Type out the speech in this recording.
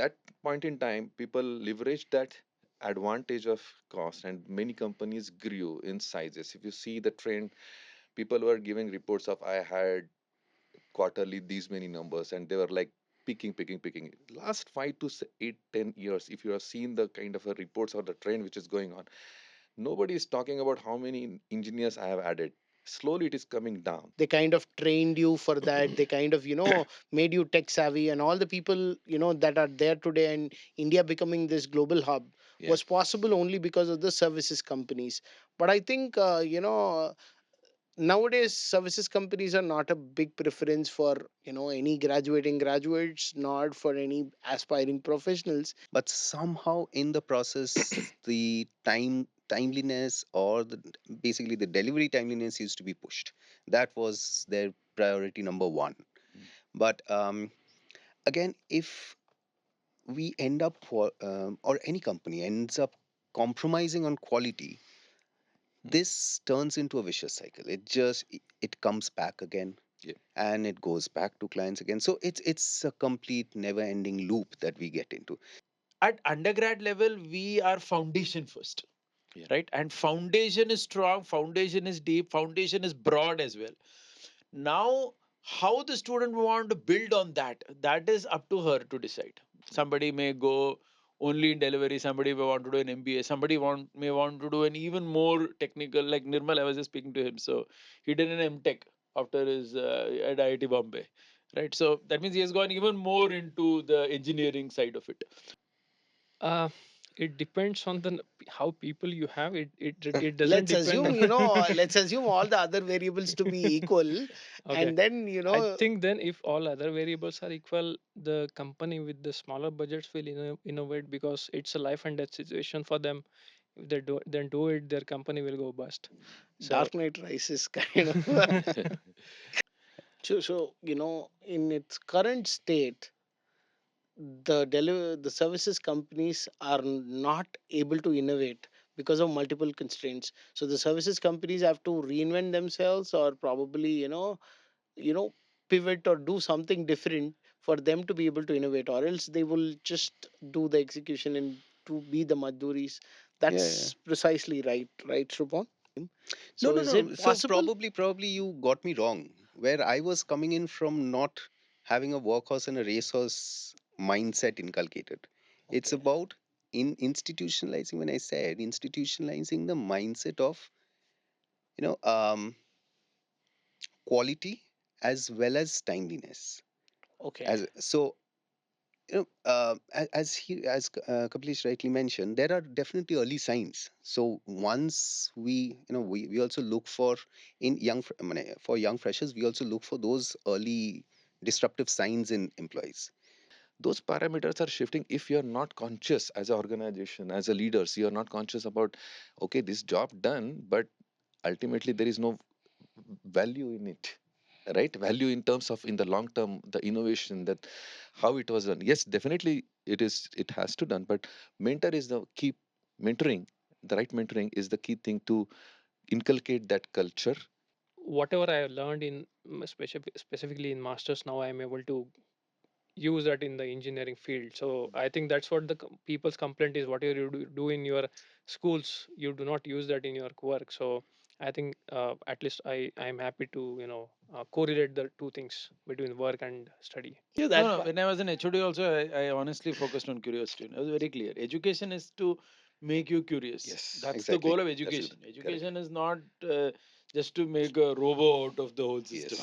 that point in time, people leveraged that advantage of cost, and many companies grew in sizes. If you see the trend, people were giving reports of I had quarterly these many numbers, and they were like picking. Last 8 10 years, if you have seen the kind of a reports or the trend which is going on, nobody is talking about how many engineers I have added. Slowly it is coming down. They kind of trained you for that. They kind of, made you tech savvy, and all the people, that are there today, and India becoming this global hub Yeah. was possible only because of the services companies. But I think, nowadays services companies are not a big preference for, any graduating graduates, not for any aspiring professionals. But somehow in the process, the timeliness, or basically the delivery timeliness, used to be pushed. That was their priority number one. Mm. But again, if we end up or any company ends up compromising on quality, this turns into a vicious cycle. It comes back again, Yeah. and it goes back to clients again. So it's a complete never ending loop that we get into. At undergrad level, we are foundation first, Yeah. right? And foundation is strong, foundation is deep, foundation is broad as well. Now, how the student want to build on that, that is up to her to decide. Somebody may go only in delivery, somebody may want to do an MBA, somebody may want to do an even more technical, like Nirmal, I was just speaking to him. So he did an MTech after his at IIT Bombay, right? So that means he has gone even more into the engineering side of it. Uh, it depends on how people you have. It doesn't let's depend assume on. you know let's assume all the other variables to be equal, Okay. and then I think then if all other variables are equal, the company with the smaller budgets will innovate, because it's a life and death situation for them. If they do it, their company will go bust. So Dark Knight Rises kind of. So, in its current state, the services companies are not able to innovate because of multiple constraints. So the services companies have to reinvent themselves, or probably, you know pivot or do something different for them to be able to innovate, or else they will just do the execution and to be the Madhuris. Yeah, yeah. That's precisely right, Shubham. No, So no, is it no. So possible? probably you got me wrong. Where I was coming in from, not having a workhorse and a racehorse mindset inculcated. It's Okay. about in institutionalizing. When I said institutionalizing the mindset of, you know um, quality as well as timeliness. Okay. As so, as Kapilish rightly mentioned, there are definitely early signs. So once we also look for, I mean, for young freshers, we also look for those early disruptive signs in employees. Those parameters are shifting if you're not conscious as an organization, as a leaders. You're not conscious about, okay, this job done, but ultimately there is no value in it, right? Value in terms of in the long term, the innovation, that how it was done. Yes, definitely it has to done, but mentor is the key. Mentoring, the right mentoring is the key thing to inculcate that culture. whatever I learned in specifically in masters, now I am able to use that in the engineering field. So I think that's what the people's complaint is. Whatever you do in your schools, you do not use that in your work. So I think at least I am happy to correlate the two things between work and study. Yeah, No, that no. When I was in HOD, also, I honestly focused on curiosity. It was very clear. Education is to make you curious. Yes, That's the Exactly. goal of that's education. correct. Education is not just to make a robo out of the whole system. Yes.